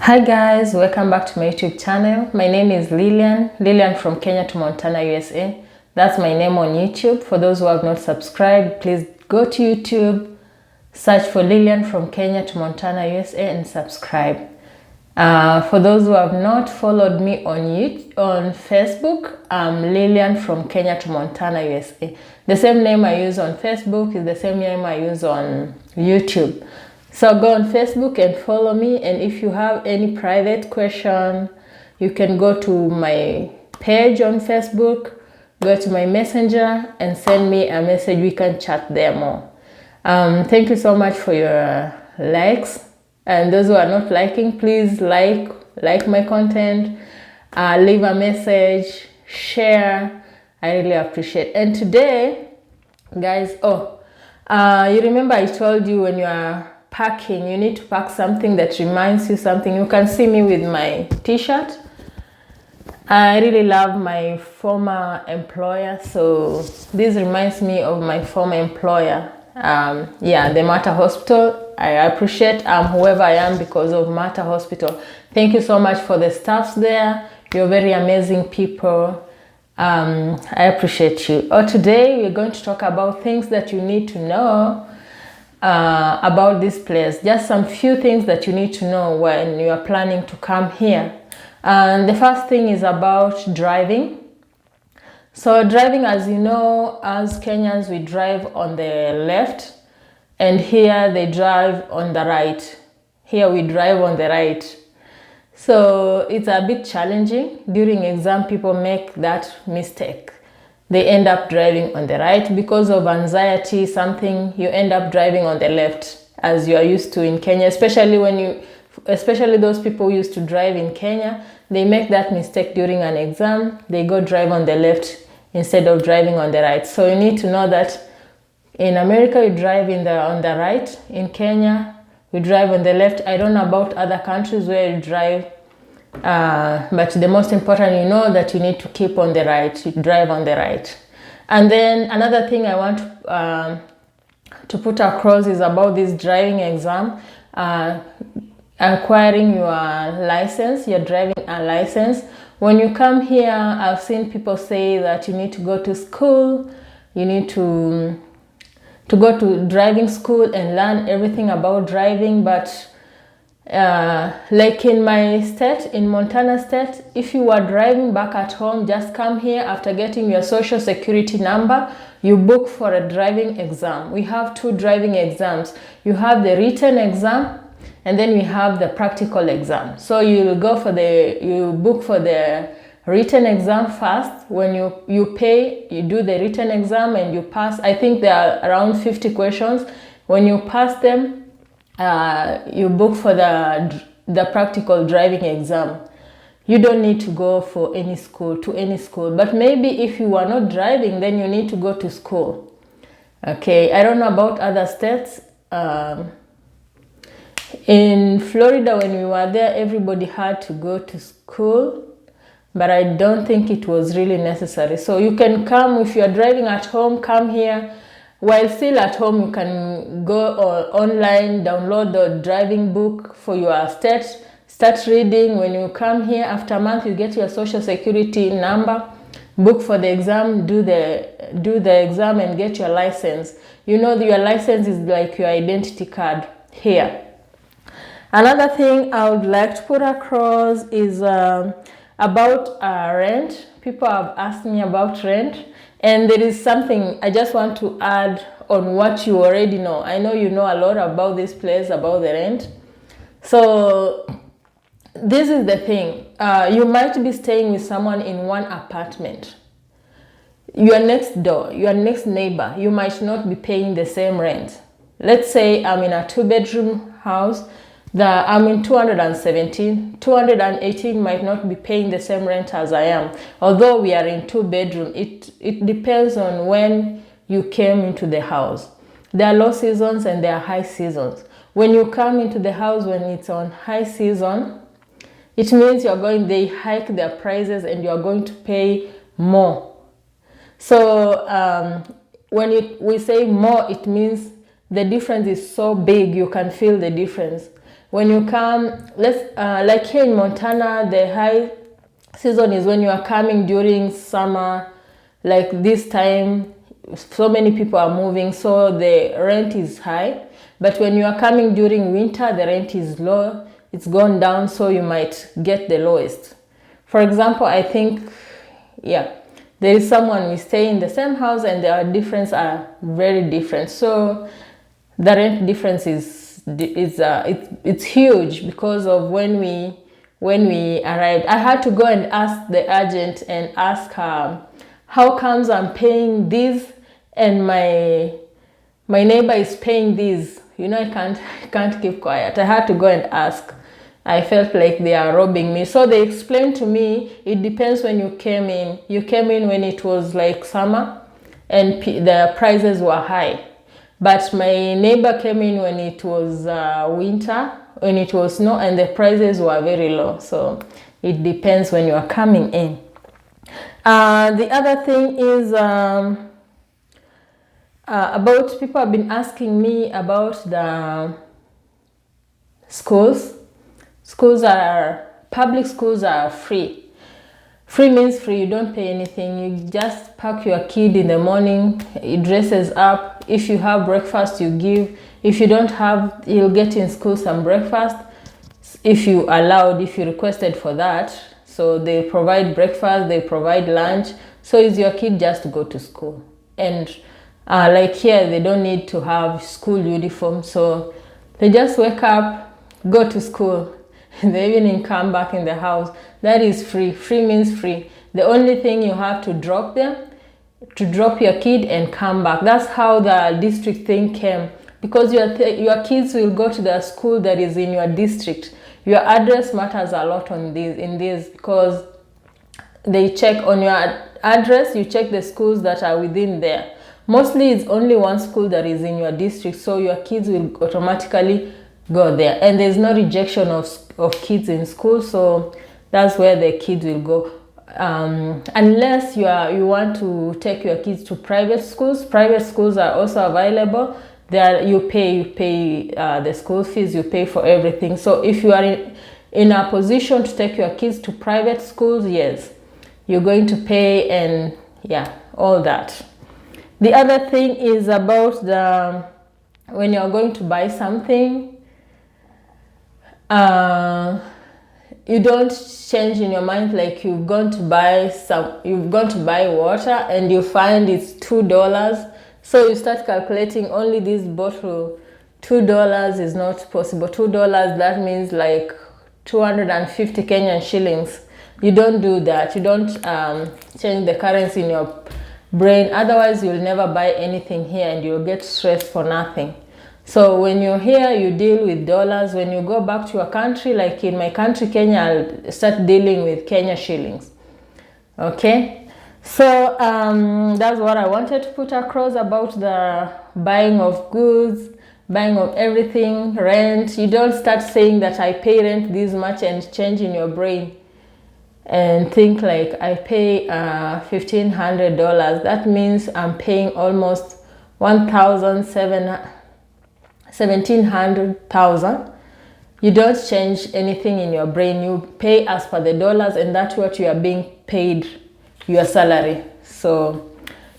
Hi guys, welcome back to my YouTube channel. My name is Lilian from Kenya to Montana, USA. That's my name on YouTube. For those who have not subscribed, please go to YouTube, search for Lilian from Kenya to Montana, USA and subscribe. For those who have not followed me on Facebook, I'm Lilian from Kenya to Montana, USA. The same name I use on Facebook is the same name I use on YouTube. So go on Facebook and follow me, and if you have any private question, you can go to my page on Facebook, go to my messenger and send me a message. We can chat there more. Thank you so much for your likes, and those who are not liking, please like my content, leave a message, share. I really appreciate. And today, guys, you remember I told you when you are packing, you need to pack something that reminds you something. You can see me with my t-shirt. I really love my former employer, so this reminds me of my former employer. The Mater Hospital. I appreciate whoever I am because of Mater Hospital. Thank you so much for the staffs there. You're very amazing people. I appreciate you. Today we're going to talk about things that you need to know about this place. Just some few things that you need to know when you are planning to come here. And the first thing is about driving. So driving, as you know, as Kenyans, we drive on the left, and here they drive on the right. Here we drive on the right. So it's a bit challenging. During exam, people make that mistake. They end up driving on the right because of anxiety, something. You end up driving on the left, as you are used to in Kenya, especially those people who used to drive in Kenya. They make that mistake during an exam. They go drive on the left instead of driving on the right. So you need to know that in America, you drive on the right. In Kenya, we drive on the left. I don't know about other countries where you drive, but the most important, you know that you need to keep on the right, you drive on the right. And then another thing I want to put across is about this driving exam, acquiring your license, your driving license. When you come here, I've seen people say that you need to go to school, you need to go to driving school and learn everything about driving, but like in my state, in Montana state, if you are driving back at home, just come here after getting your social security number, you book for a driving exam. We have two driving exams. You have the written exam and then we have the practical exam. So you book for the written exam first. When you pay, you do the written exam and you pass. I think there are around 50 questions. When you pass them, you book for the practical driving exam. You don't need to go to any school, but maybe if you are not driving, then you need to go to school. Okay, I don't know about other states. In Florida, when we were there, everybody had to go to school, but I don't think it was really necessary. So you can come, if you are driving at home, come here. While still at home, you can go online, download the driving book for your state, start reading. When you come here, after a month, you get your social security number, book for the exam, do the exam and get your license. You know, your license is like your identity card here. Another thing I would like to put across is about rent. People have asked me about rent. And there is something I just want to add on what you already know. I know you know a lot about this place, about the rent. So this is the thing. You might be staying with someone in one apartment. Your next door, your next neighbor, you might not be paying the same rent. Let's say I'm in a 2-bedroom house. I'm in 217. 218 might not be paying the same rent as I am. Although we are in 2-bedroom, it depends on when you came into the house. There are low seasons and there are high seasons. When you come into the house when it's on high season, it means they hike their prices and you're going to pay more. So when we say more, it means the difference is so big, you can feel the difference. When you come, like here in Montana, the high season is when you are coming during summer, like this time. So many people are moving, so the rent is high. But when you are coming during winter, the rent is low. It's gone down, so you might get the lowest. For example, I think, yeah, there is someone, we stay in the same house and their difference are very different. So the rent difference it's huge because of when we arrived. I had to go and ask the agent and ask her, how comes I'm paying this and my neighbor is paying this? I can't keep quiet. I had to go and ask. I felt like they are robbing me. So they explained to me, it depends when you came in. You came in when it was like summer and the prices were high. But my neighbor came in when it was winter, when it was snow, and the prices were very low. So it depends when you are coming in. The other thing is about, people have been asking me about the schools. Public schools are free. Free means free, you don't pay anything. You just pack your kid in the morning, he dresses up. If you have breakfast, you give. If you don't have, you'll get in school some breakfast. If you requested for that. So they provide breakfast, they provide lunch. So is your kid just to go to school. And like here, they don't need to have school uniform. So they just wake up, go to school. In the evening, come back in the house. That is free. Free means free. The only thing you have to drop your kid and come back. That's how the district thing came, because your kids will go to the school that is in your district. Your address matters a lot in this because they check on your address. You check the schools that are within there. Mostly it's only one school that is in your district, so your kids will automatically go there, and there's no rejection of kids in school, so that's where the kids will go. Unless you want to take your kids to private schools. Private schools are also available. There you pay the school fees, you pay for everything. So if you are in a position to take your kids to private schools, yes, you're going to pay, and yeah, all that. The other thing is about when you're going to buy something, you don't change in your mind, like you've gone to buy water and you find it's $2. So you start calculating, only this bottle, $2 is not possible. $2, that means like 250 Kenyan shillings. You don't do that. You don't change the currency in your brain. Otherwise, you'll never buy anything here and you'll get stressed for nothing. So when you're here, you deal with dollars. When you go back to your country, like in my country, Kenya, I'll start dealing with Kenya shillings. Okay? So that's what I wanted to put across about the buying of goods, buying of everything, rent. You don't start saying that I pay rent this much and change in your brain and think like I pay $1,500. That means I'm paying almost 1,700,000. You don't change anything in your brain. You pay as per the dollars, and that's what you are being paid, your salary. So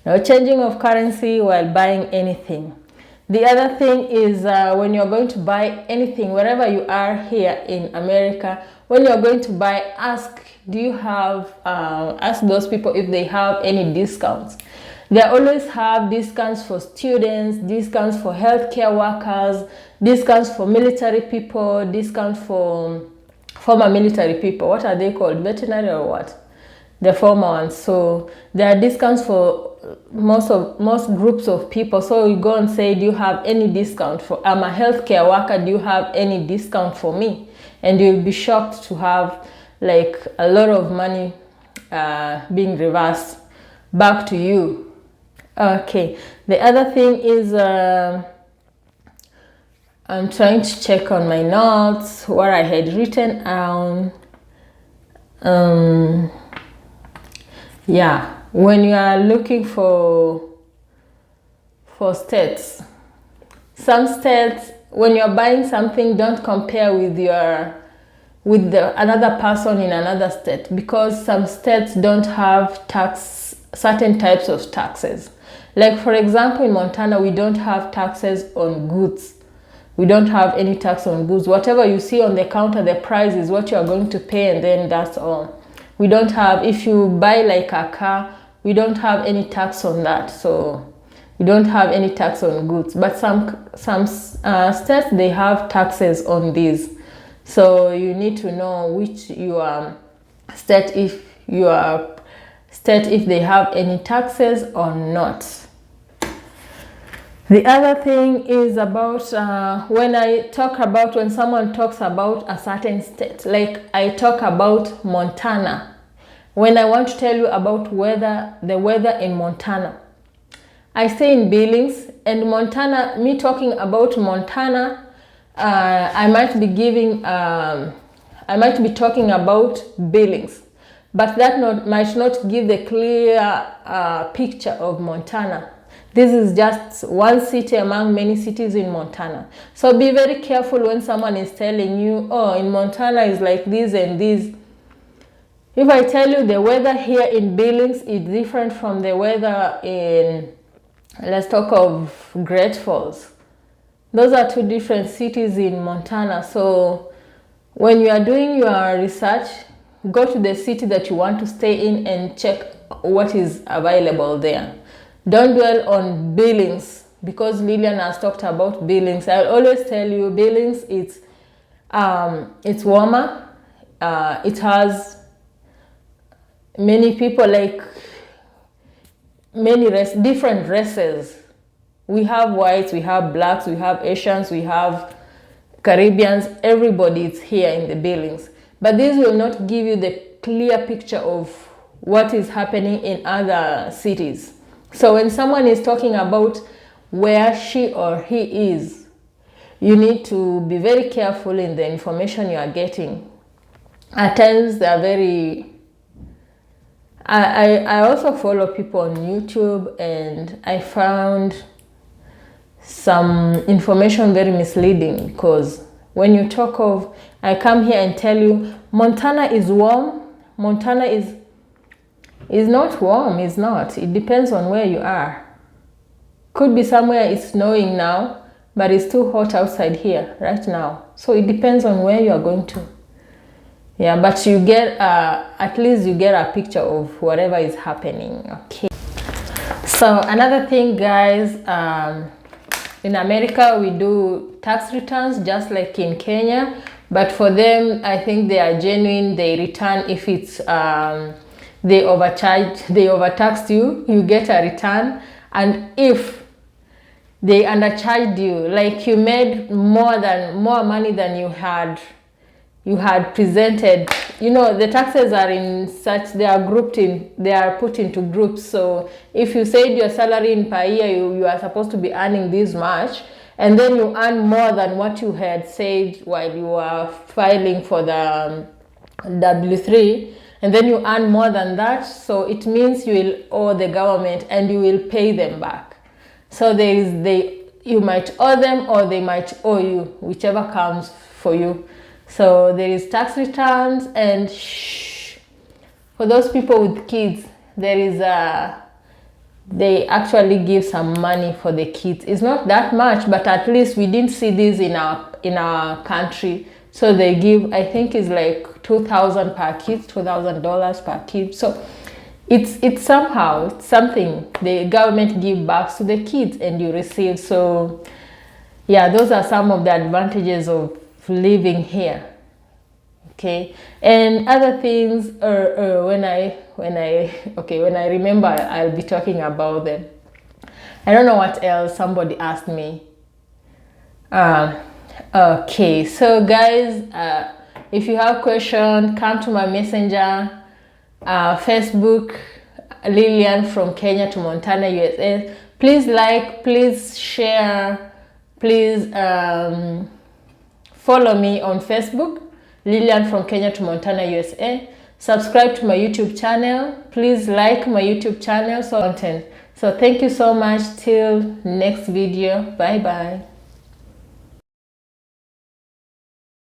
no changing of currency while buying anything. The other thing is when you're going to buy anything, wherever you are here in America, when you're going to buy, ask those people if they have any discounts. They always have discounts for students, discounts for healthcare workers, discounts for military people, discounts for former military people. What are they called? Veterinary or what? The former ones. So there are discounts for most groups of people. So you go and say, do you have any discount for, I'm a healthcare worker, do you have any discount for me? And you'll be shocked to have like a lot of money being reversed back to you. Okay, the other thing is I'm trying to check on my notes what I had written down. Yeah, when you are looking for states, some states when you're buying something, don't compare with another person in another state, because some states don't have certain types of taxes. Like for example, in Montana, we don't have taxes on goods. We don't have any tax on goods. Whatever you see on the counter, the price is what you are going to pay, and then that's all. We don't have, if you buy like a car, we don't have any tax on that. So we don't have any tax on goods. But some states, they have taxes on these. So you need to know which your state, if they have any taxes or not. The other thing is about when someone talks about a certain state, like I talk about Montana. When I want to tell you about the weather in Montana, I stay in Billings, and Montana, me talking about Montana, I might be talking about Billings, but that might not give the clear picture of Montana. This is just one city among many cities in Montana. So be very careful when someone is telling you, oh, in Montana is like this and this. If I tell you the weather here in Billings is different from the weather in, let's talk of Great Falls. Those are two different cities in Montana. So when you are doing your research, go to the city that you want to stay in and check what is available there. Don't dwell on Billings, because Lillian has talked about Billings. I'll always tell you, Billings, it's warmer. It has many people, like many different races. We have whites, we have blacks, we have Asians, we have Caribbeans. Everybody is here in the Billings. But this will not give you the clear picture of what is happening in other cities. So when someone is talking about where she or he is, you need to be very careful in the information you are getting. At times they are very... I also follow people on YouTube, and I found some information very misleading, because when you talk of, I come here and tell you Montana is warm. Montana is not warm. It's not. It depends on where you are. Could be somewhere it's snowing now, but it's too hot outside here right now. So it depends on where you are going to. Yeah, but you get at least you get a picture of whatever is happening. Okay. So another thing, guys, in America we do tax returns just like in Kenya, but for them I think they are genuine. They return if it's they overtaxed you, you get a return. And if they undercharged you, like you made more money than you had presented, you know, the taxes are in such, they are put into groups. So if you said your salary in per year, you are supposed to be earning this much, and then you earn more than what you had said while you were filing for the W3, and then you earn more than that, so it means you will owe the government and you will pay them back. So you might owe them, or they might owe you, whichever comes for you. So there is tax returns, and for those people with kids, there is they actually give some money for the kids. It's not that much, but at least we didn't see this in our country. So they give, I think it's like $2,000 per kid, $2,000 per kid. So it's somehow, it's something the government give back to the kids and you receive. So yeah, those are some of the advantages of living here. Okay, and other things when I remember, I'll be talking about them. I don't know what else somebody asked me. Okay, so guys, if you have questions, come to my messenger, Facebook, Lillian from Kenya to Montana, USA. Please like, please share, please follow me on Facebook, Lillian from Kenya to Montana, USA. Subscribe to my YouTube channel. Please like my YouTube channel for content. So thank you so much. Till next video. Bye bye.